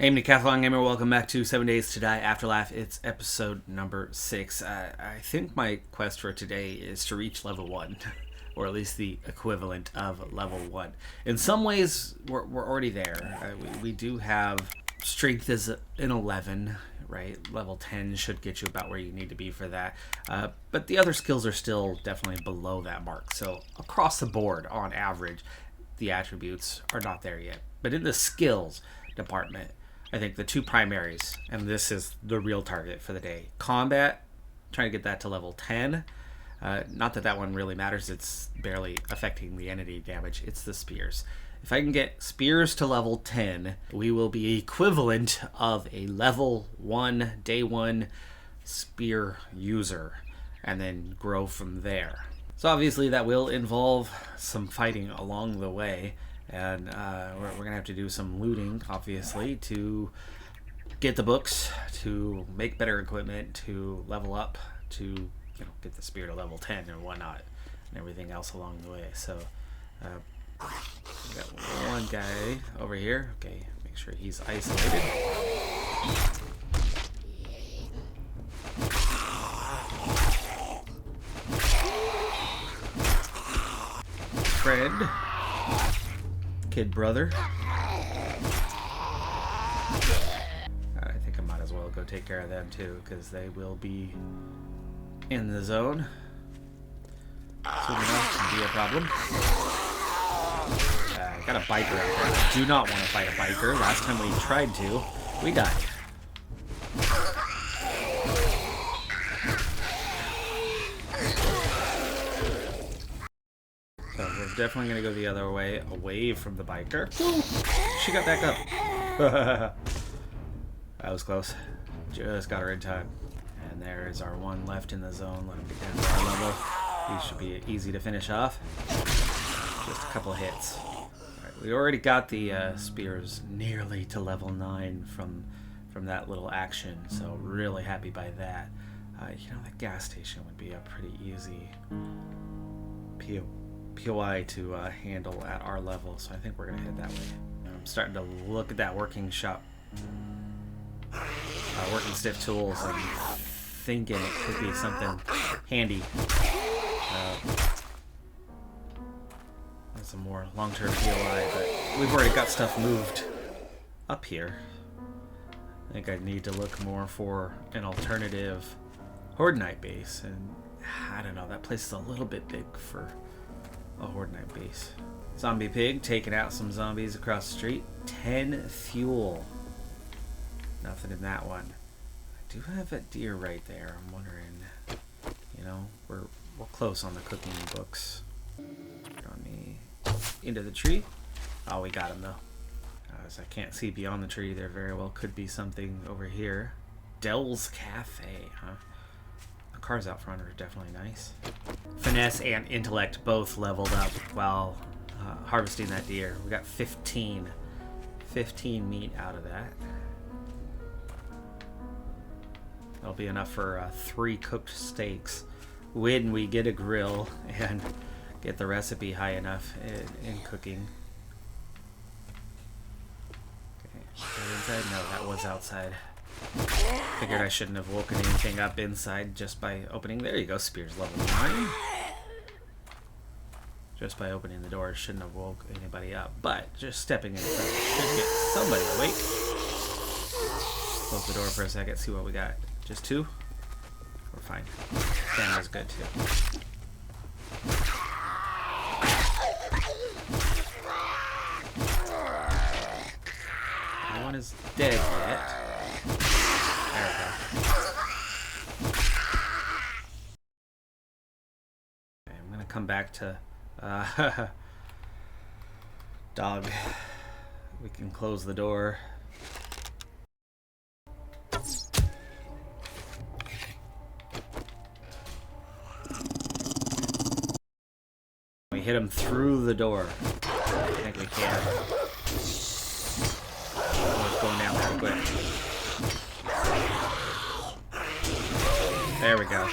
Hey, Decathlon gamer, welcome back to 7 Days to Die Afterlife. It's episode number 6. I think my quest for today is to reach level 1, or at least the equivalent of level 1. In some ways, we're already there. We do have strength is an 11, right? Level 10 should get you about where you need to be for that. But the other skills are still definitely below that mark. So across the board, on average, the attributes are not there yet. But in the skills department, I think the two primaries, and this is the real target for the day. Combat, trying to get that to level 10. Not that one really matters. It's barely affecting the entity damage. It's the spears. If I can get spears to level 10, we will be equivalent of a level 1, day 1 spear user, and then grow from there. So obviously that will involve some fighting along the way. And we're going to have to do some looting, obviously, to get the books, to make better equipment, to level up, to get the spear to level 10 and whatnot, and everything else along the way. So we got one guy over here. Okay, make sure he's isolated. Friend. Kid brother. I think I might as well go take care of them too, because they will be in the zone. Soon enough can be a problem. Got a biker out there. I do not want to fight a biker. Last time we tried to, we died. Definitely going to go the other way, away from the biker. She got back up. That was close. Just got her in time. And there is our one left in the zone. Let him get down to our level. These should be easy to finish off. Just a couple of hits. Alright, we already got the spears nearly to level 9 from that little action. So really happy by that. The gas station would be a pretty easy POI to handle at our level, so I think we're gonna head that way. I'm starting to look at that working shop, working stiff tools, and thinking it could be something handy. That's a more long-term POI, but we've already got stuff moved up here. I think I need to look more for an alternative Horde Night base, and I don't know, that place is a little bit big for a Horde Night base. Zombie pig taking out some zombies across the street. 10 fuel. Nothing in that one. I do have a deer right there. I'm wondering, we're close on the cooking books. On the into the tree. Oh, we got him though. As I can't see beyond the tree, there very well could be something over here. Dell's Cafe, huh? Cars out front are definitely nice. Finesse and intellect both leveled up while harvesting that deer. We got 15 meat out of that. That'll be enough for 3 cooked steaks when we get a grill and get the recipe high enough in cooking. Okay, inside? No, that was outside. Figured I shouldn't have woken anything up inside just by opening. There you go, spears level 9. Just by opening the door, shouldn't have woke anybody up. But just stepping inside should get somebody awake. Close the door for a second, see what we got. Just 2? We're fine. Camera's good too. No one is dead yet. There we go. Okay, I'm gonna come back to dog. We can close the door. We hit him through the door. I think we can. It's going down pretty quick. There we go.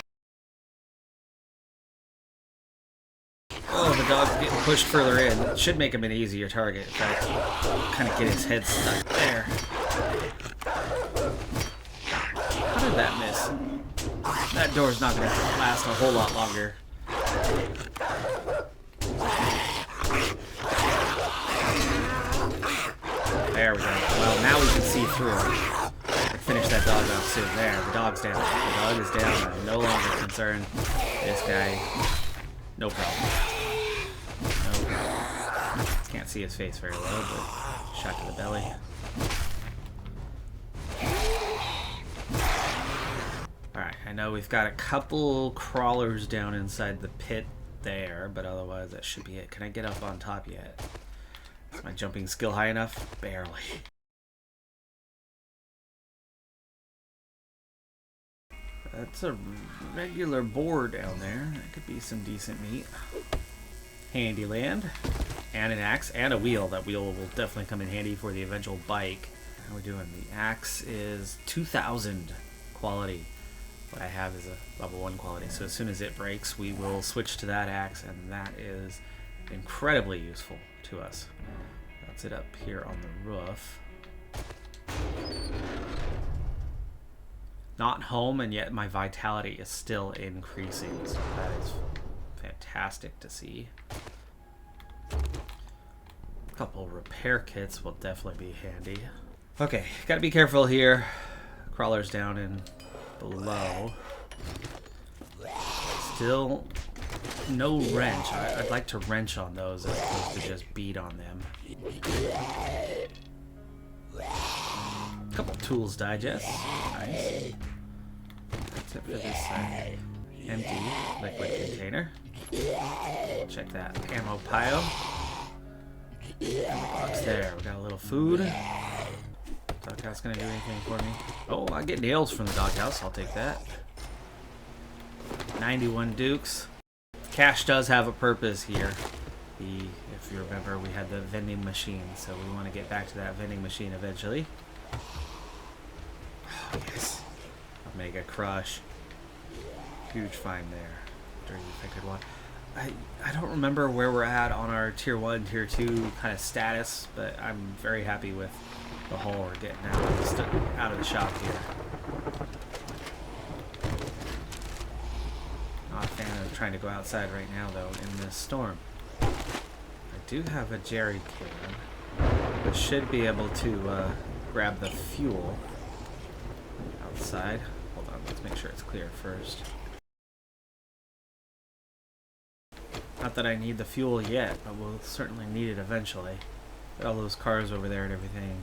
Oh, the dog's getting pushed further in. It should make him an easier target. In fact, kind of get his head stuck there. How did that miss? That door's not going to last a whole lot longer. There we go. Well, now we can see through it. Finish that dog off soon. There, the dog's down. The dog is down. I'm no longer concerned. This guy, no problem. No problem. Can't see his face very well, but shot to the belly. Alright, I know we've got a couple crawlers down inside the pit there, but otherwise that should be it. Can I get up on top yet? Is my jumping skill high enough? Barely. That's a regular boar down there. That could be some decent meat. Handy land. And an axe and a wheel. That wheel will definitely come in handy for the eventual bike. How are we doing? The axe is 2000 quality. What I have is a level 1 quality. So as soon as it breaks, we will switch to that axe, and that is incredibly useful to us. That's it up here on the roof. Not home, and yet my vitality is still increasing, so that is fantastic to see. A couple repair kits will definitely be handy. Okay, gotta be careful here. Crawlers down and below. Still no wrench. I'd like to wrench on those as opposed to just beat on them. Couple tools digest. Nice. That's it for this side. Empty liquid container. Check that ammo pile. Box there. We got a little food. Doghouse gonna do anything for me? Oh, I get nails from the doghouse. I'll take that. 91 dukes. Cash does have a purpose here. If you remember, we had the vending machine, so we want to get back to that vending machine eventually. Oh, yes. Omega Crush. Huge find there. Dirty Pickard one. I don't remember where we're at on our tier 1, tier 2 kind of status, but I'm very happy with the haul we're getting out of the shop here. Not a fan of trying to go outside right now, though, in this storm. I do have a jerry can, but should be able to grab the fuel outside. Hold on, let's make sure it's clear first. Not that I need the fuel yet, but we'll certainly need it eventually. Got all those cars over there and everything.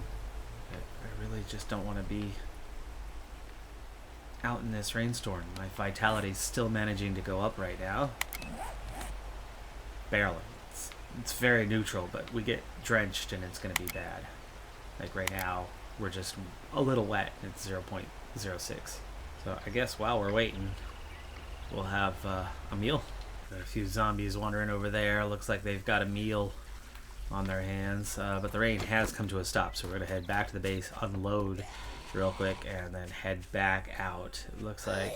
But I really just don't want to be out in this rainstorm. My vitality's still managing to go up right now. Barely. It's very neutral, but we get drenched and it's going to be bad. Like right now, we're just a little wet. It's 0.06. So I guess while we're waiting, we'll have a meal. Got a few zombies wandering over there. Looks like they've got a meal on their hands. But the rain has come to a stop, so we're going to head back to the base, unload real quick, and then head back out. It looks like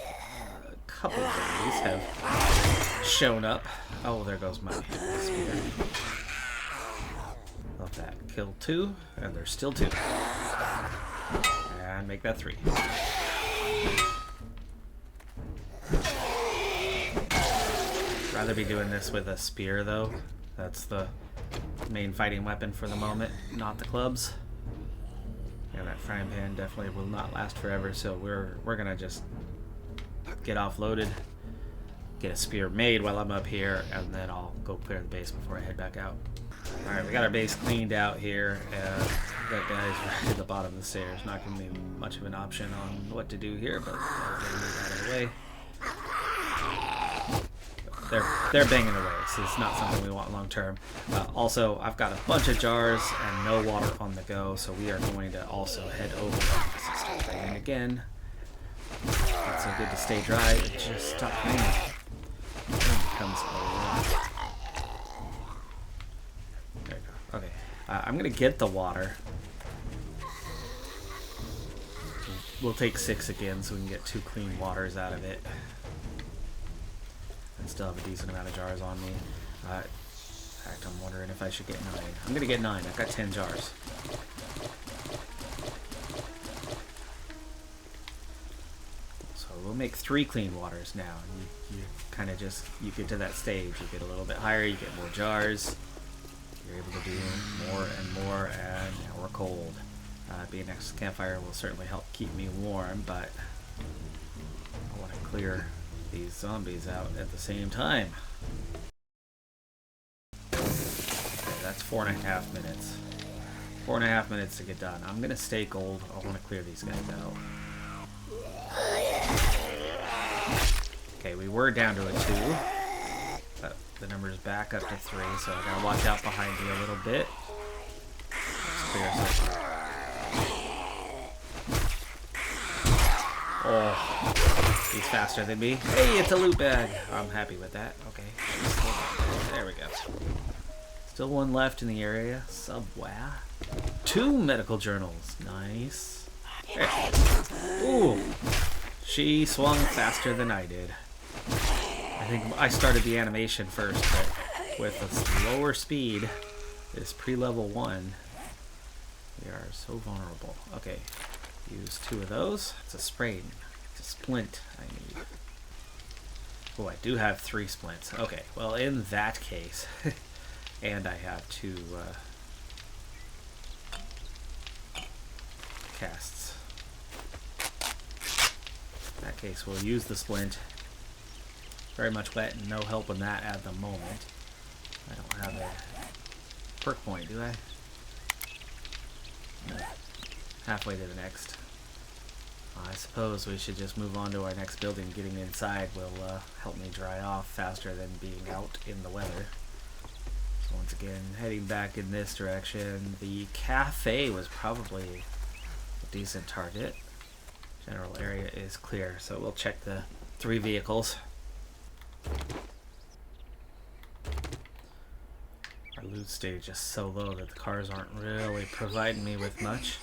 a couple of zombies have shown up. Oh, there goes my spear. Love that. Kill 2, and there's still 2. And make that 3. Rather be doing this with a spear, though. That's the main fighting weapon for the moment, not the clubs. Yeah, that frying pan definitely will not last forever, so we're gonna just get offloaded, get a spear made while I'm up here, and then I'll go clear the base before I head back out. Alright, we got our base cleaned out here, and we got guys right at the bottom of the stairs. Not gonna be much of an option on what to do here, but I'll get it out of the way. They're banging away, so it's not something we want long term. Also, I've got a bunch of jars and no water on the go, so we are going to also head over. Stop raining again. It's so good to stay dry. It just stopped raining. Rain becomes a lot. There we go. Okay, I'm gonna get the water. We'll take 6 again, so we can get 2 clean waters out of it. Still have a decent amount of jars on me. In fact, I'm wondering if I should get 9. I'm gonna get 9. I've got 10 jars. make 3 clean waters now. You kind of just, you get to that stage, you get a little bit higher, you get more jars, you're able to do more and more, and now we're cold. Being next to the campfire will certainly help keep me warm, but I want to clear these zombies out at the same time. Okay, that's 4.5 minutes. 4.5 minutes to get done. I'm gonna stay gold. I want to clear these guys out. Okay, we were down to a 2. But the number's back up to 3, so I gotta watch out behind me a little bit. Let's clear this. Oh, he's faster than me. Hey, it's a loot bag. I'm happy with that. Okay. There we go. Still one left in the area. Subway. 2 medical journals. Nice. There. Ooh. She swung faster than I did. I think I started the animation first, but with a slower speed, this pre-level 1, we are so vulnerable. Okay. Use 2 of those. It's a sprain. It's a splint I need. Oh, I do have 3 splints. Okay, well in that case, and I have 2 casts. In that case, we'll use the splint. Very much wet and no help in that at the moment. I don't have a perk point, do I? No. Halfway to the next. I suppose we should just move on to our next building. Getting inside will help me dry off faster than being out in the weather. So once again, heading back in this direction. The cafe was probably a decent target. General area is clear, so we'll check the 3 vehicles. Our loot stage is so low that the cars aren't really providing me with much.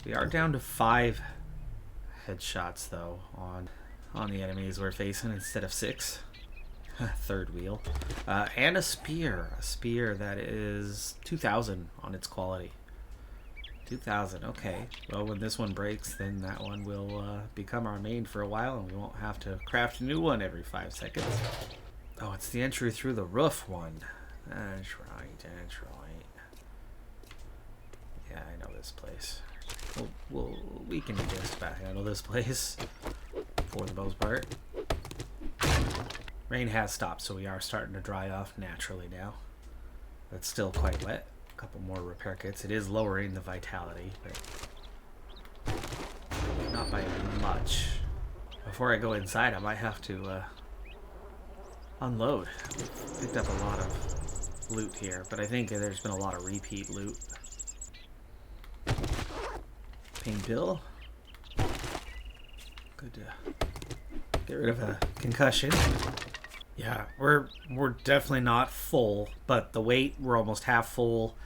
We are down to 5 headshots though on the enemies we're facing instead of 6. Third wheel. And a spear that is 2,000 on its quality. 2,000, okay. Well, when this one breaks, then that one will become our main for a while, and we won't have to craft a new one every 5 seconds. Oh, it's the entry through the roof one. That's right, that's right. Yeah, I know this place. We can just about handle this place for the most part. Rain has stopped, so we are starting to dry off naturally now. It's still quite wet. A couple more repair kits. It is lowering the vitality, but not by much. Before I go inside, I might have to unload. Picked up a lot of loot here, but I think there's been a lot of repeat loot. Pain pill. Good to get rid of a concussion. Yeah, we're definitely not full, but the weight, we're almost half full,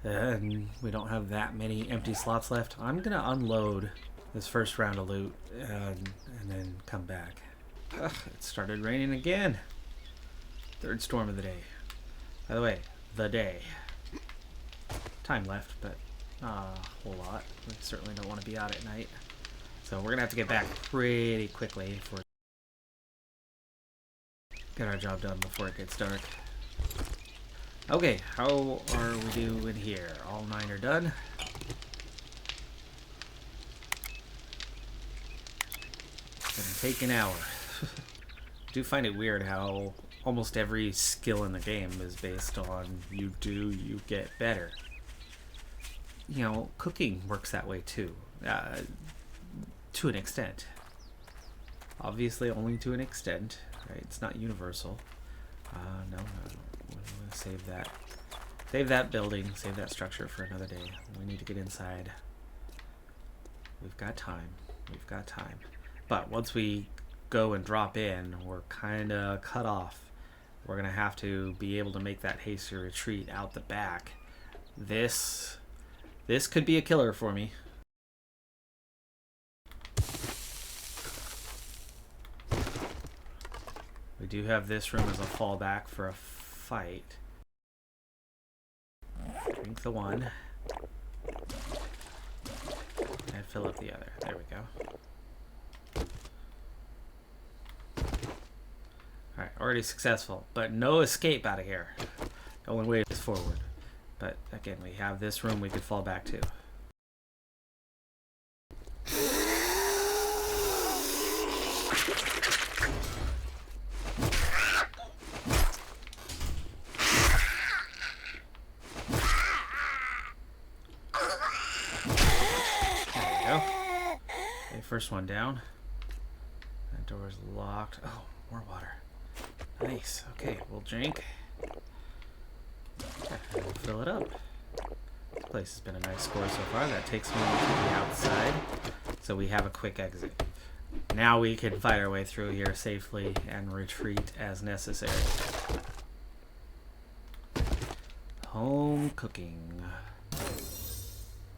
and we don't have that many empty slots left. I'm gonna unload this first round of loot and then come back. Ugh, it started raining again. 3rd storm of the day. By the way, the day. Time left, but not a whole lot. We certainly don't want to be out at night. So we're gonna have to get back pretty quickly for get our job done before it gets dark. Okay, how are we doing here? All 9 are done. It's gonna take an hour. I do find it weird how almost every skill in the game is based on you get better. You know, cooking works that way too, to an extent. Obviously only to an extent, right? It's not universal. No. We're gonna save that. Save that building, save that structure for another day. We need to get inside. We've got time. We've got time. But once we go and drop in, we're kind of cut off. We're going to have to be able to make that hasty retreat out the back. This could be a killer for me. We do have this room as a fallback for a fight. Drink the one. And fill up the other. There we go. Alright, already successful. But no escape out of here. The only way is forward. But again, we have this room we could fall back to. First one down. That door's locked. Oh, more water. Nice. Okay, we'll drink. And we'll fill it up. This place has been a nice score so far. That takes me to the outside. So we have a quick exit. Now we can fight our way through here safely and retreat as necessary. Home cooking.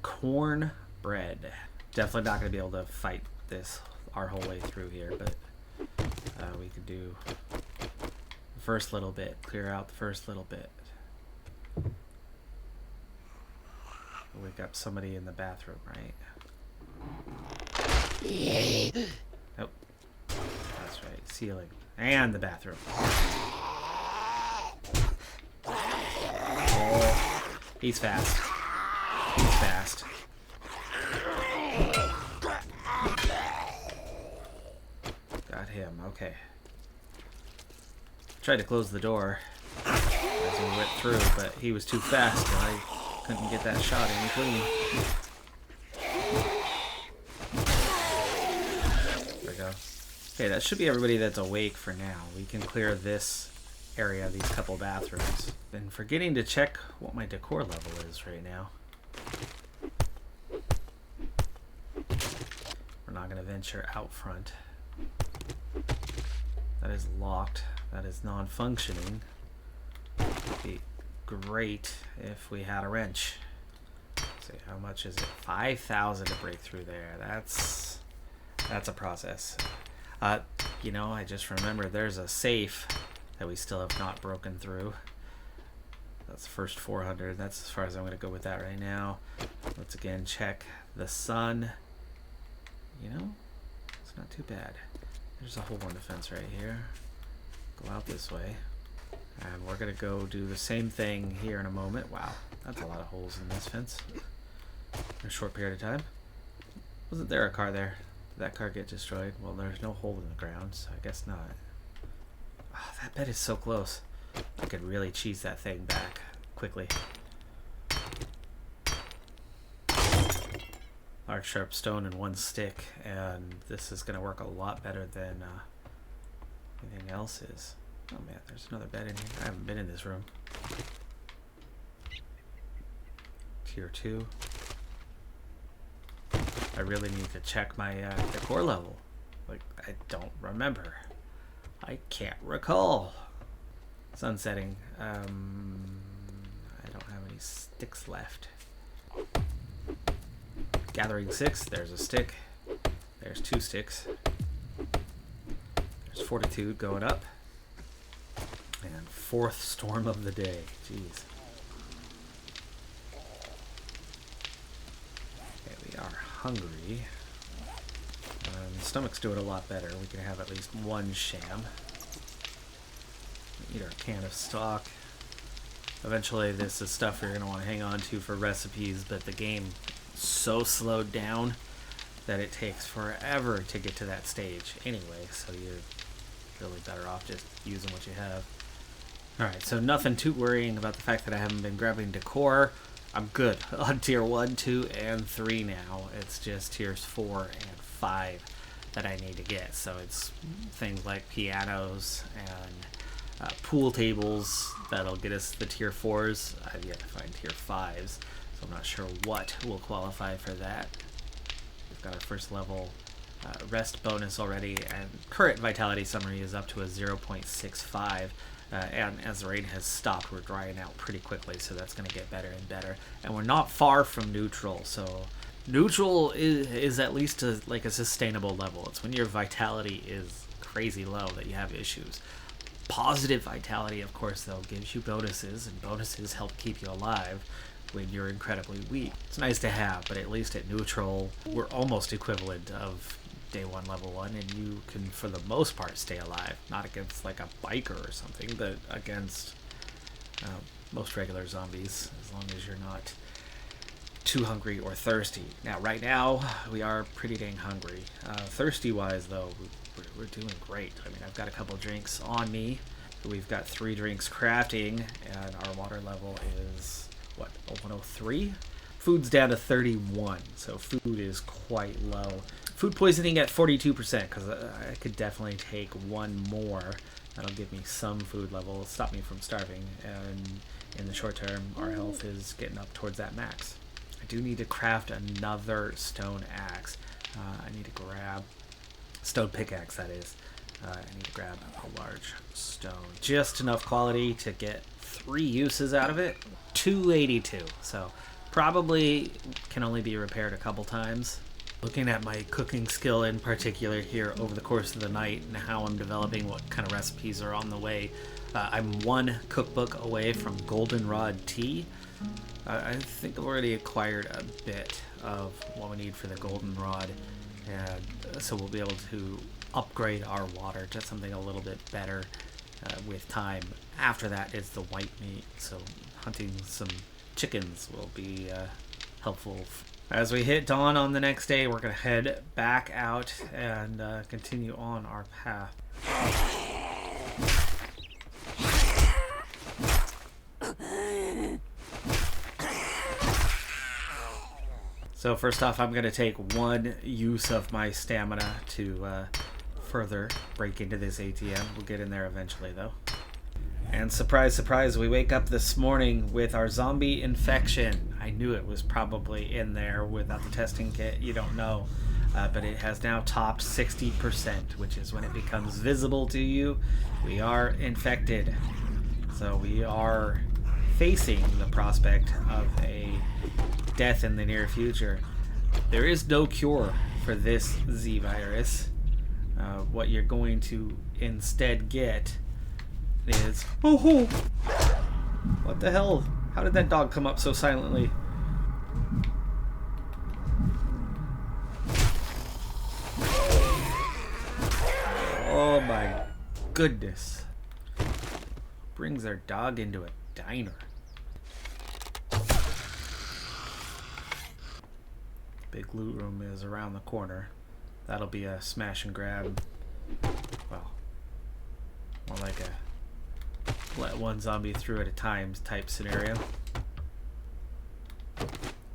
Corn bread. Definitely not going to be able to fight this our whole way through here, but we could do the first little bit, clear out the first little bit. Wake up somebody in the bathroom, right? Nope. That's right, ceiling. And the bathroom. Oh, he's fast. He's fast. Got him, okay. Tried to close the door as we went through, but he was too fast and I couldn't get that shot in clean. There we go. Okay, that should be everybody that's awake for now. We can clear this area, these couple bathrooms. Been forgetting to check what my decor level is right now. We're not going to venture out front. That is locked. That is non-functioning. It'd be great if we had a wrench. Let's see, how much is it? 5,000 to break through there. That's a process. You know, I just remembered there's a safe that we still have not broken through. That's the first 400. That's as far as I'm going to go with that right now. Let's again check the sun. You know, it's not too bad. There's a hole in the fence right here. Go out this way. And we're going to go do the same thing here in a moment. Wow, that's a lot of holes in this fence in a short period of time. Wasn't there a car there? Did that car get destroyed? Well, there's no hole in the ground, so I guess not. Oh, that bed is so close. I could really cheese that thing back quickly. Large sharp stone and one stick, and this is going to work a lot better than anything else is. Oh man, there's another bed in here. I haven't been in this room. Tier 2. I really need to check my decor level. Like, I don't remember. I can't recall. Sun setting. I don't have any sticks left. Gathering 6. There's a stick. There's 2 sticks. There's fortitude going up. And 4th storm of the day. Jeez. Okay, we are hungry. Stomach's doing a lot better. We can have at least one sham. Eat our can of stock. Eventually this is stuff you're going to want to hang on to for recipes, but the game is so slowed down that it takes forever to get to that stage anyway, so you're really better off just using what you have. Alright, so nothing too worrying about the fact that I haven't been grabbing decor. I'm good on tier 1, 2, and 3 now. It's just tiers 4 and 5 that I need to get. So it's things like pianos and pool tables that'll get us the tier 4s. I've yet to find tier 5s, so I'm not sure what will qualify for that. We've got our first level rest bonus already, and current vitality summary is up to a 0.65. And as the rain has stopped, we're drying out pretty quickly, so that's going to get better and better. And we're not far from neutral, so neutral is at least like a sustainable level. It's when your vitality is crazy low that you have issues. Positive vitality, of course, though, gives you bonuses, and bonuses help keep you alive when you're incredibly weak. It's nice to have, but at least at neutral, we're almost equivalent of day 1 level 1, and you can, for the most part, stay alive. Not against like a biker or something, but against most regular zombies, as long as you're not too hungry or thirsty. Now, right now, we are pretty dang hungry. Thirsty-wise, though, we're doing great. I mean, I've got a couple drinks on me. We've got 3 drinks crafting, and our water level is, what, a 103? Food's down to 31, so food is quite low. Food poisoning at 42%, because I could definitely take 1 more. That'll give me some food level, stop me from starving, and in the short term, our health is getting up towards that max. I do need to craft another stone axe. I need to grab stone pickaxe, that is. I need to grab a large stone. Just enough quality to get 3 uses out of it. 282. So probably can only be repaired a couple times. Looking at my cooking skill in particular here over the course of the night and how I'm developing, what kind of recipes are on the way. I'm 1 cookbook away from goldenrod tea. I think I've already acquired a bit of what we need for the goldenrod, and so we'll be able to upgrade our water to something a little bit better with time. After that is the white meat, so hunting some chickens will be helpful. As we hit dawn on the next day, we're going to head back out and continue on our path. So first off, I'm going to take 1 use of my stamina to further break into this ATM. We'll get in there eventually, though. And surprise, surprise, we wake up this morning with our zombie infection. I knew it was probably in there without the testing kit. You don't know. But it has now topped 60%, which is when it becomes visible to you. We are infected. So we are facing the prospect of a death in the near future. There is no cure for this Z virus. What you're going to instead get is... Oh! What the hell? How did that dog come up so silently? Oh my goodness. Brings their dog into a diner. Big loot room is around the corner. That'll be a smash and grab. Well, more like a let 1 zombie through at a time type scenario.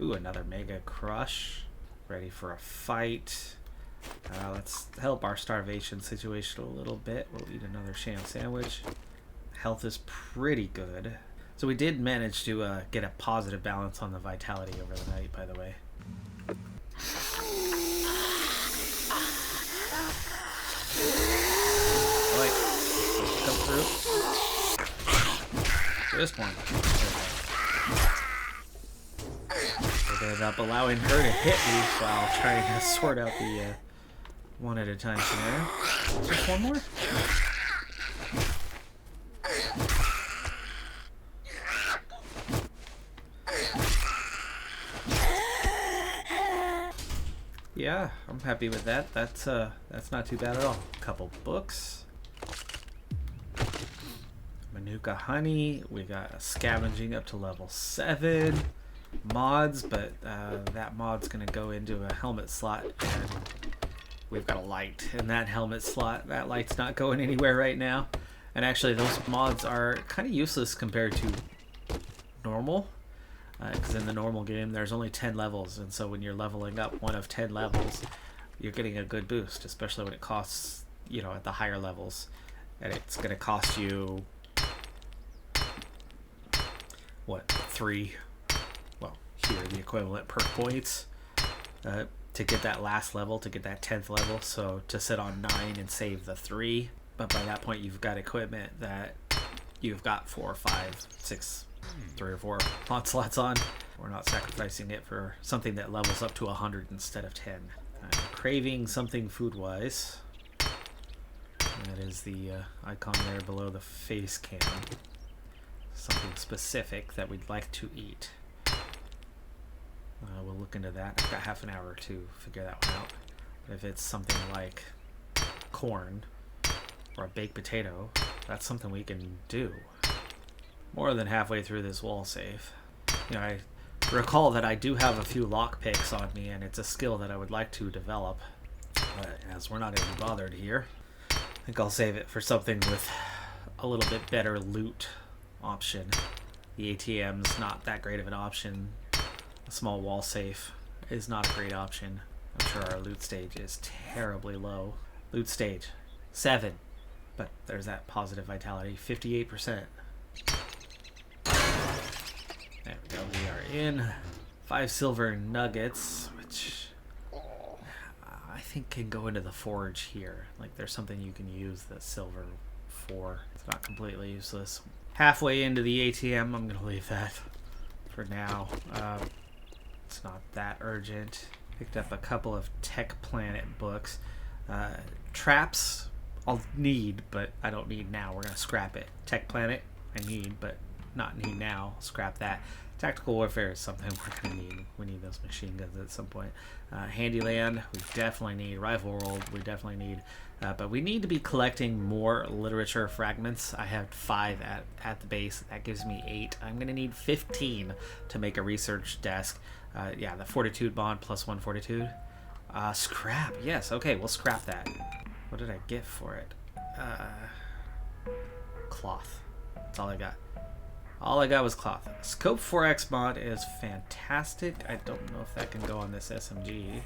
Ooh, another mega crush. Ready for a fight. Let's help our starvation situation a little bit. We'll eat another sham sandwich. Health is pretty good. So we did manage to get a positive balance on the vitality over the night, by the way. Wait, come through. Just 1. It ended up allowing her to hit me while trying to sort out the 1 at a time scenario. Just 1 more. Yeah, I'm happy with that. That's not too bad at all. Couple books. Manuka honey. We got scavenging up to level 7. Mods, but that mod's gonna go into a helmet slot, and we've got a light in that helmet slot. That light's not going anywhere right now. And actually, those mods are kind of useless compared to normal. Because in the normal game, there's only 10 levels, and so when you're leveling up 1 of 10 levels, you're getting a good boost, especially when it costs, you know, at the higher levels. And it's going to cost you, what, 3, well, here, the equivalent perk points to get that last level, to get that 10th level. So to sit on 9 and save the 3, but by that point, you've got equipment that you've got 4 or 5, 6, 3 or 4 pot slots on. We're not sacrificing it for something that levels up to 100 instead of 10. I'm craving something food-wise. That is the icon there below the face cam. Something specific that we'd like to eat. We'll look into that. I've got half an hour to figure that one out. But if it's something like corn or a baked potato, that's something we can do. More than halfway through this wall save. You know, I recall that I do have a few lockpicks on me, and it's a skill that I would like to develop. But as we're not even bothered here, I think I'll save it for something with a little bit better loot option. The ATM's not that great of an option. A small wall safe is not a great option. I'm sure our loot stage is terribly low. Loot stage 7, but there's that positive vitality, 58%. There we go. We are in 5 silver nuggets, which I think can go into the forge here. Like, there's something you can use the silver for. It's not completely useless. Halfway into the ATM, I'm gonna leave that for now. It's not that urgent. Picked up a couple of Tech Planet books. Traps I'll need, but I don't need now. We're gonna scrap it. Tech Planet I need, but not need now. Scrap that. Tactical warfare is something we're gonna need. We need those machine guns at some point. Handyland we definitely need. Rifle World we definitely need. But we need to be collecting more literature fragments. I have 5 at the base. That gives me 8. I'm gonna need 15 to make a research desk. Yeah, the fortitude bond plus 1 fortitude. Scrap. Yes. Okay, we'll scrap that. What did I get for it? Cloth. That's all I got. All I got was cloth. Scope 4X mod is fantastic. I don't know if that can go on this SMG.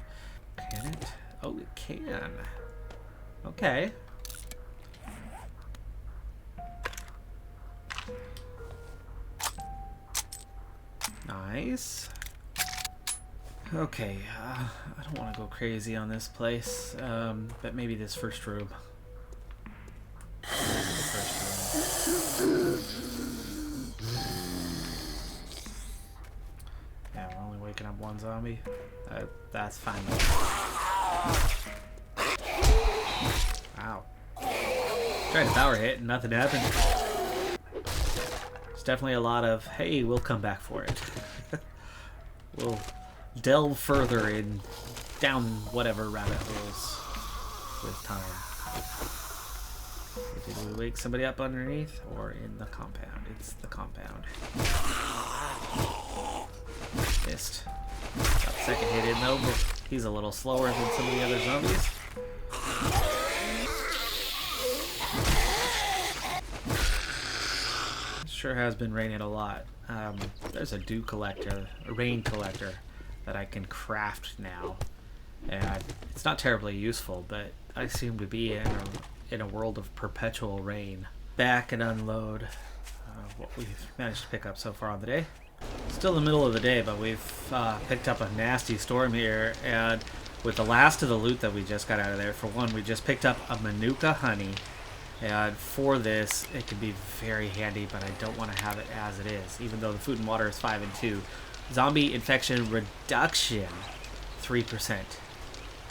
Can it? Oh, it can. Okay. Nice. Okay, I don't want to go crazy on this place, but maybe this first room. Yeah, we're only waking up one zombie. That's fine though. Ow. Tried to power hit and nothing happened. It's definitely a lot of, hey, we'll come back for it. We'll delve further in down whatever rabbit holes with time. Did we wake somebody up underneath or in the compound? It's the compound. Missed. Got the second hit in though, but he's a little slower than some of the other zombies. Sure has been raining a lot. There's a dew collector, a rain collector that I can craft now, and it's not terribly useful, but I seem to be in a world of perpetual rain. Back and unload what we've managed to pick up so far on the day. Still the middle of the day, but we've picked up a nasty storm here, and with the last of the loot that we just got out of there, for one, we just picked up a Manuka honey, and for this, it can be very handy, but I don't want to have it as it is, even though the food and water is 5 and 2. Zombie infection reduction, 3%,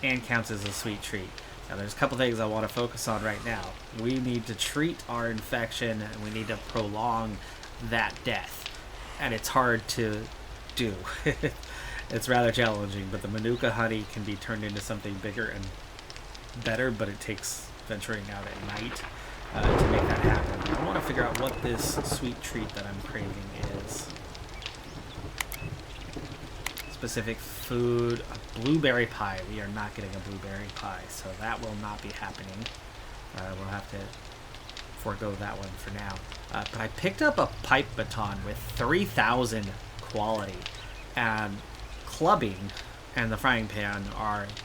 and counts as a sweet treat. Now, there's a couple things I want to focus on right now. We need to treat our infection, and we need to prolong that death. And it's hard to do. It's rather challenging, but the Manuka honey can be turned into something bigger and better, but it takes venturing out at night to make that happen. I want to figure out what this sweet treat that I'm craving is. Specific food, a blueberry pie. We are not getting a blueberry pie, so that will not be happening. We'll have to forego that one for now. But I picked up a pipe baton with 3,000 quality, and clubbing and the frying pan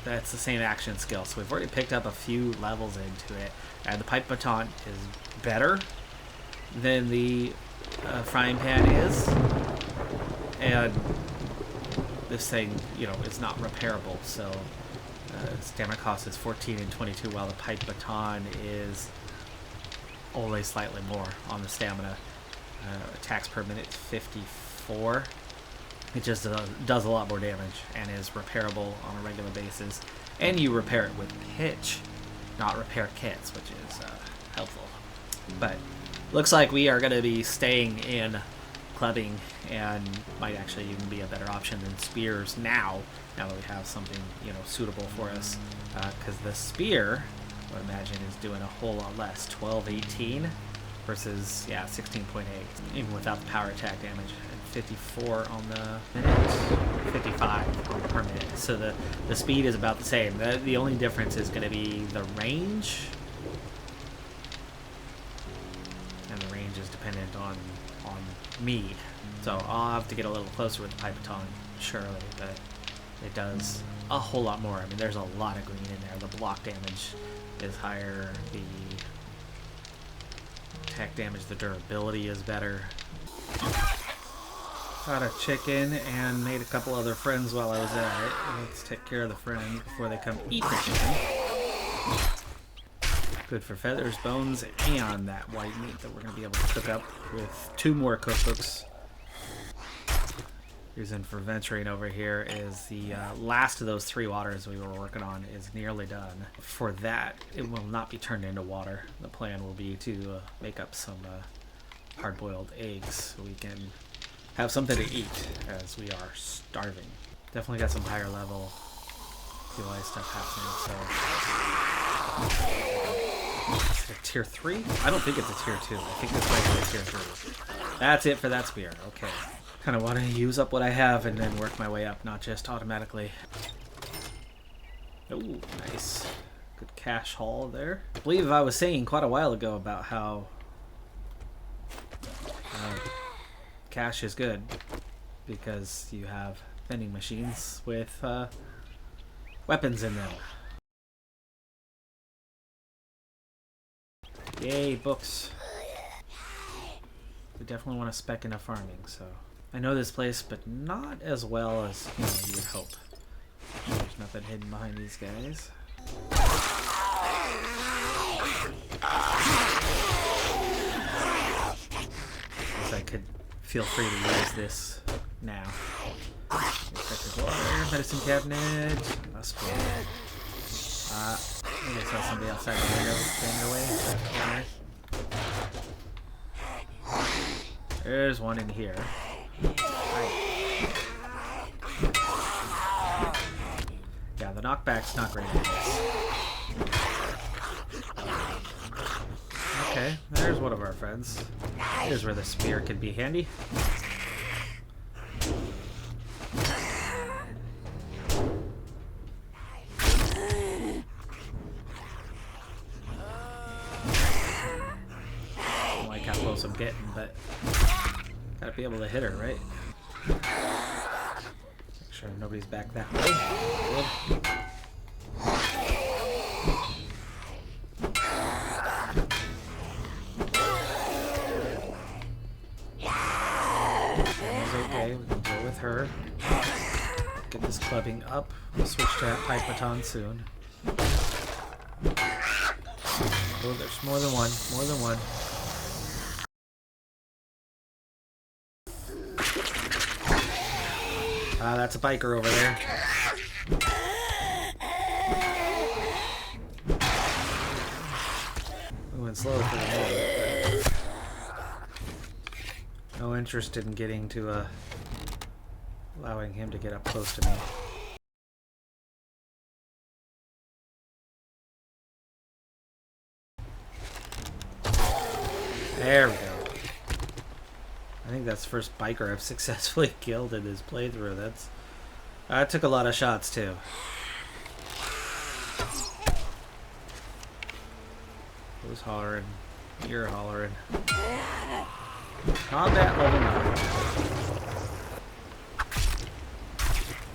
that's the same action skill. So we've already picked up a few levels into it, and the pipe baton is better than the frying pan is, and this thing, you know, is not repairable, so stamina cost is 14 and 22, while the pipe baton is only slightly more on the stamina. Attacks per minute 54. It just does a lot more damage and is repairable on a regular basis, and you repair it with pitch. not repair kits, which is helpful. But looks like we are going to be staying in clubbing, and might actually even be a better option than spears now that we have something, you know, suitable for us. Because the spear, I would imagine, is doing a whole lot less. 1218 versus, yeah, 16.8, even without the power attack damage. 54 on the minute, 55 per minute. So the speed is about the same. The only difference is going to be the range, and the range is dependent on me. So I'll have to get a little closer with the pipe baton, surely, but it does a whole lot more. I mean, there's a lot of green in there. The block damage is higher, the attack damage, the durability is better. Caught a chicken and made a couple other friends while I was at it. Let's take care of the friends before they come eat the chicken. Good for feathers, bones, and that white meat that we're going to be able to cook up with 2 more cookbooks. Reason for venturing over here is the last of those 3 waters we were working on is nearly done. For that, it will not be turned into water. The plan will be to make up some hard-boiled eggs so we can have something to eat as we are starving. Definitely got some higher level QI stuff happening, so. Is it tier 3? I don't think it's a tier 2. I think this might be a tier 3. That's it for that spear. Okay. Kind of want to use up what I have and then work my way up, not just automatically. Oh, nice. Good cash haul there. I believe I was saying quite a while ago about how cash is good because you have vending machines with weapons in them. Yay, books. We definitely want to spec into farming, so I know this place, but not as well as, you know, you would hope. There's nothing hidden behind these guys. Guess I could feel free to use this now. Infected water, medicine cabinet, must be. I think I saw somebody outside the window staying away. There's one in here. Right. Yeah, the knockback's not great in this. Okay, there's one of our friends. Here's where the spear could be handy. I don't like how close I'm getting, but gotta be able to hit her, right? Make sure nobody's back that way. Good. Okay, we can deal with her. Get this clubbing up. We'll switch to that pipe baton soon. Oh, there's more than one. More than one. That's a biker over there. We went slow for the moment, but no interest in getting to allowing him to get up close to me. There we go. I think that's the first biker I've successfully killed in this playthrough. That took a lot of shots too. Who's hollering? You're hollering. Combat level 9.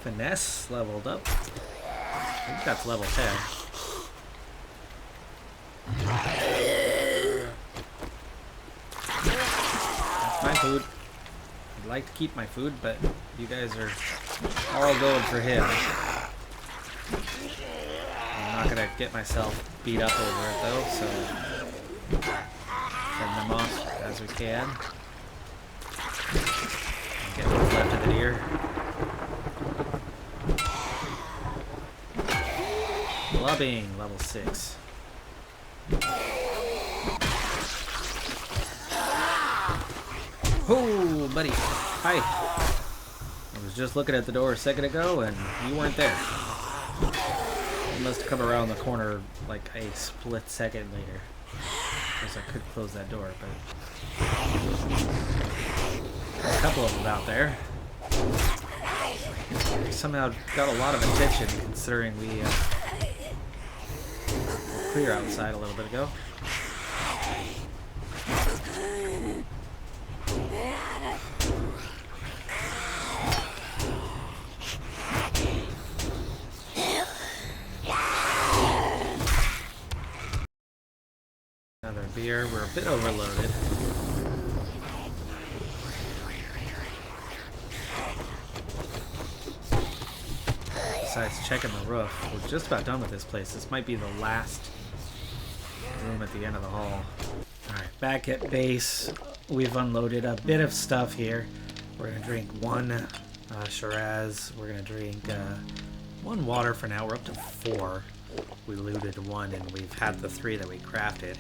Finesse leveled up. I think that's level 10. That's my food. I'd like to keep my food, but you guys are all going for him. I'm not gonna get myself beat up over it though, so send them off as we can. Get what's left of the deer. Clubbing, level 6. Oh, buddy. Hi. I was just looking at the door a second ago, and you weren't there. You must have come around the corner like a split second later. Of course, I could close that door, but... a couple of them out there. Somehow got a lot of attention, considering we were clear outside a little bit ago. Another beer. We're a bit overloaded. Besides checking the roof, we're just about done with this place. This might be the last room at the end of the hall. Alright, back at base, we've unloaded a bit of stuff here. We're going to drink one Shiraz. We're going to drink one water for now. We're up to 4. We looted 1, and we've had the 3 that we crafted.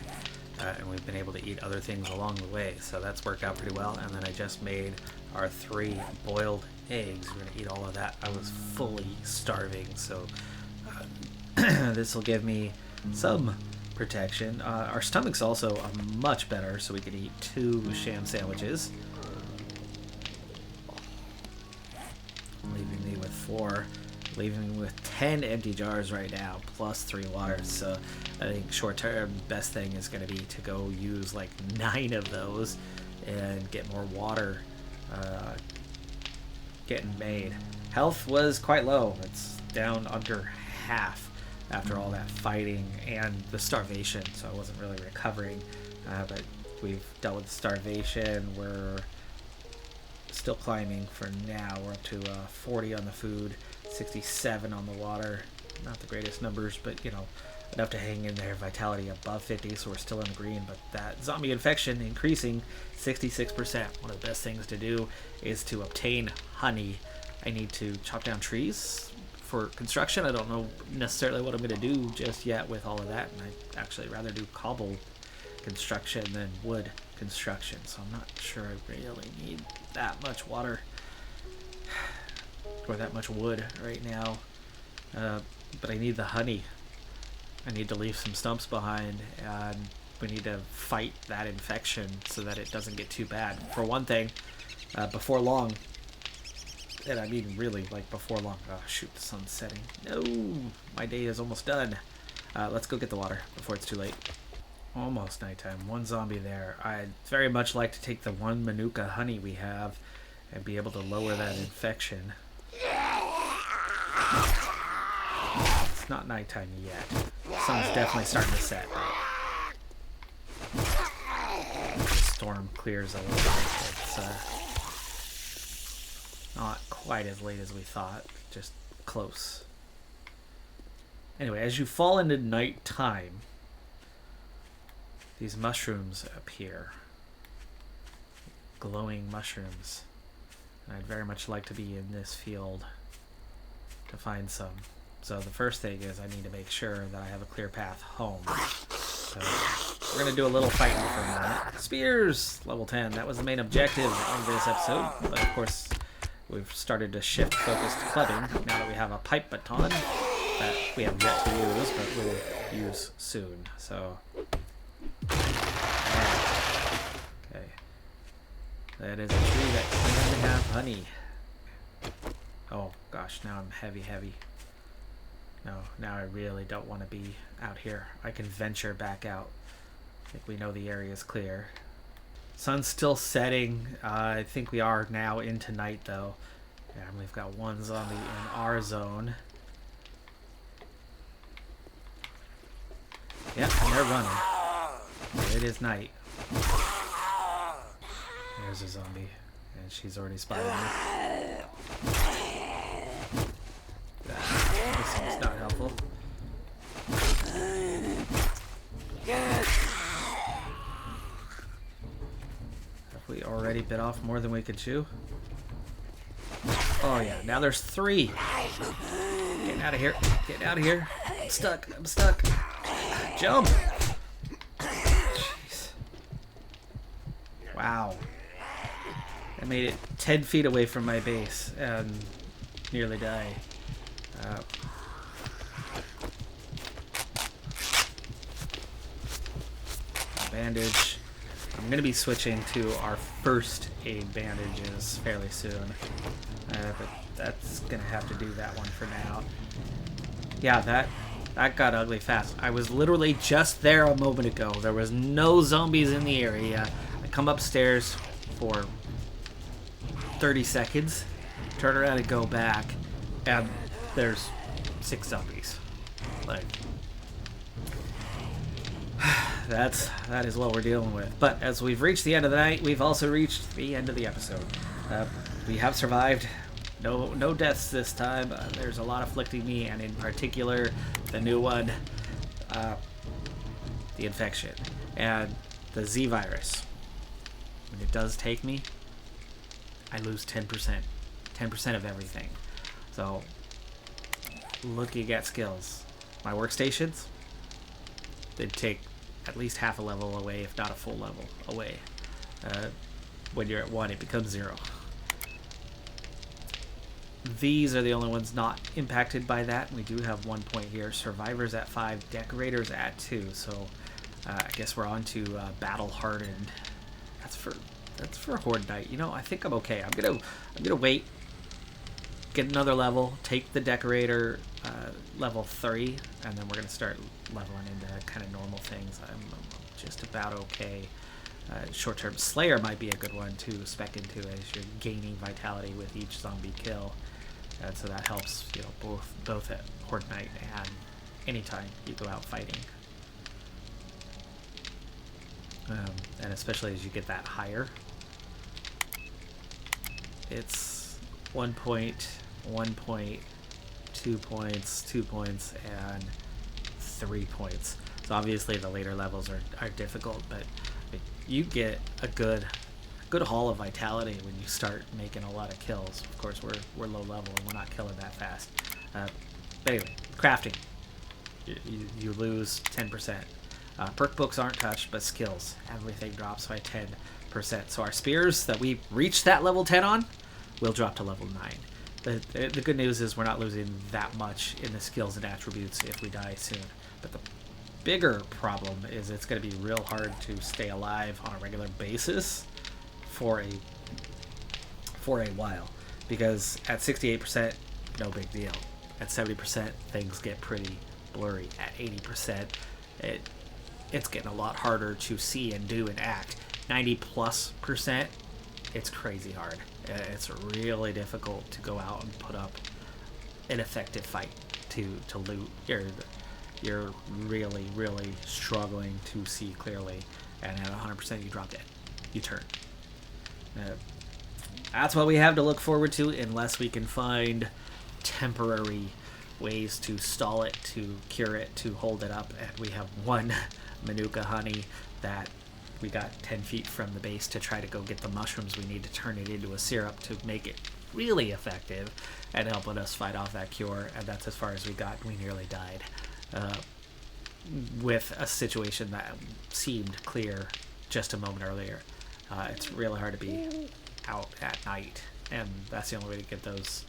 And we've been able to eat other things along the way, so that's worked out pretty well. And then I just made our 3 boiled eggs. We're going to eat all of that. I was fully starving, so this will give me some protection. Our stomach's also much better, so we can eat 2 sham sandwiches, leaving me with 4, leaving me with 10 empty jars right now, plus 3 waters. So I think short term best thing is going to be to go use like 9 of those and get more water getting made. Health was quite low. It's down under half after all that fighting and the starvation, so I wasn't really recovering. But we've dealt with starvation. We're still climbing for now. We're up to 40 on the food, 67 on the water. Not the greatest numbers, but you know, enough to hang in there. Vitality above 50, so we're still in the green. But that zombie infection increasing 66%. One of the best things to do is to obtain honey. I need to chop down trees for construction. I don't know necessarily what I'm going to do just yet with all of that, and I'd actually rather do cobble construction than wood construction, so I'm not sure I really need that much water or that much wood right now, but I need the honey. I need to leave some stumps behind, and we need to fight that infection so that it doesn't get too bad. For one thing, before long, and I mean really like before long. Oh shoot, the sun's setting. No, my day is almost done. Let's go get the water before it's too late. Almost nighttime. 1 zombie there. I'd very much like to take the 1 Manuka honey we have and be able to lower that infection. It's not nighttime yet. The sun's definitely starting to set. The storm clears a little bit. It's not quite as late as we thought, just close. Anyway, as you fall into nighttime, these mushrooms appear. Glowing mushrooms. And I'd very much like to be in this field to find some. So the first thing is I need to make sure that I have a clear path home. So we're going to do a little fighting for a moment. Spears! Level 10. That was the main objective of this episode. But of course, we've started to shift focus to clubbing now that we have a pipe baton that we have yet to use, but we'll use soon. So... okay. That is a tree that can have honey. Oh gosh, now I'm heavy. No, now I really don't want to be out here. I can venture back out. I think we know the area is clear. Sun's still setting. I think we are now into night though. Yeah, and we've got 1 zombie in our zone. Yep, and they're running. It is night. There's a zombie, and she's already spotted me. This one's not helpful. Have we already bit off more than we could chew? Oh yeah, now there's 3. Getting out of here. Getting out of here. I'm stuck. Jump! Wow. I made it 10 feet away from my base and nearly died. Bandage. I'm going to be switching to our first aid bandages fairly soon. But that's going to have to do that one for now. Yeah, that got ugly fast. I was literally just there a moment ago. There was no zombies in the area. I come upstairs for 30 seconds, turn around and go back, and there's 6 zombies. Like, that is what we're dealing with. But as we've reached the end of the night, we've also reached the end of the episode. We have survived. No deaths this time. There's a lot afflicting me, and in particular, the new one, the infection, and the Z virus. When it does take me, I lose 10%. 10% of everything. So, looking at skills. My workstations, they take at least half a level away, if not a full level away. When you're at 1, it becomes 0. These are the only ones not impacted by that. We do have 1 point here. Survivors at 5, decorators at 2. So I guess we're on to battle hardened. That's for Horde Knight. You know, I think I'm okay. I'm gonna wait, get another level, take the decorator level 3, and then we're gonna start leveling into kind of normal things. I'm just about okay. Short-term Slayer might be a good one to spec into as you're gaining vitality with each zombie kill, and so that helps, you know, both at Horde Knight and anytime you go out fighting. And especially as you get that higher, it's 1 point, 1 point, 2 points, 2 points, and 3 points. So obviously the later levels are difficult, but you get a good haul of vitality when you start making a lot of kills. Of course, we're low level and we're not killing that fast. But anyway, crafting. You lose 10%. Perk books aren't touched, but skills. Everything drops by 10%. So our spears that we reached that level 10 on will drop to level 9. The good news is we're not losing that much in the skills and attributes if we die soon. But the bigger problem is it's going to be real hard to stay alive on a regular basis for a while, because at 68%, no big deal. At 70%, things get pretty blurry. At 80%, it's getting a lot harder to see and do and act. 90+%, it's crazy hard. It's really difficult to go out and put up an effective fight to loot. You're really, really struggling to see clearly, and at 100% you drop dead. You turn. That's what we have to look forward to, unless we can find temporary ways to stall it, to cure it, to hold it up. And we have one Manuka honey that we got 10 feet from the base to try to go get the mushrooms we need to turn it into a syrup to make it really effective and helping us fight off that cure. And that's as far as we got. We nearly died with a situation that seemed clear just a moment earlier. It's really hard to be out at night, and that's the only way to get those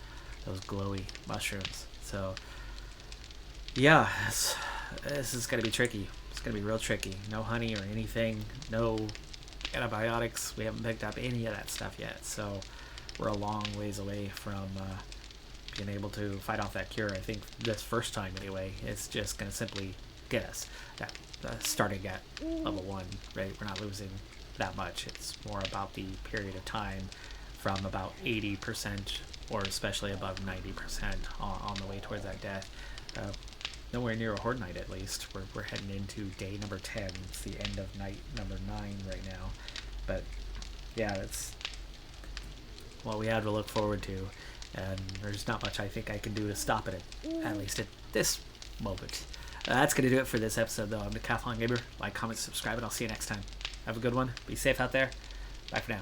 glowy mushrooms. So yeah, this is gonna be tricky. It's gonna be real tricky. No honey or anything, no antibiotics. We haven't picked up any of that stuff yet, so we're a long ways away from being able to fight off that cure. I think this first time anyway, it's just gonna simply get us starting at level 1, right? We're not losing that much. It's more about the period of time from about 80% or especially above 90% on the way towards that death. Nowhere near a Horde Night, at least. We're heading into day number 10. It's the end of night number 9 right now. But yeah, that's what we had to look forward to, and there's not much I think I can do to stop it, at least at this moment. That's going to do it for this episode, though. I'm Decathlon Gamer. Like, comment, subscribe, and I'll see you next time. Have a good one. Be safe out there. Bye for now.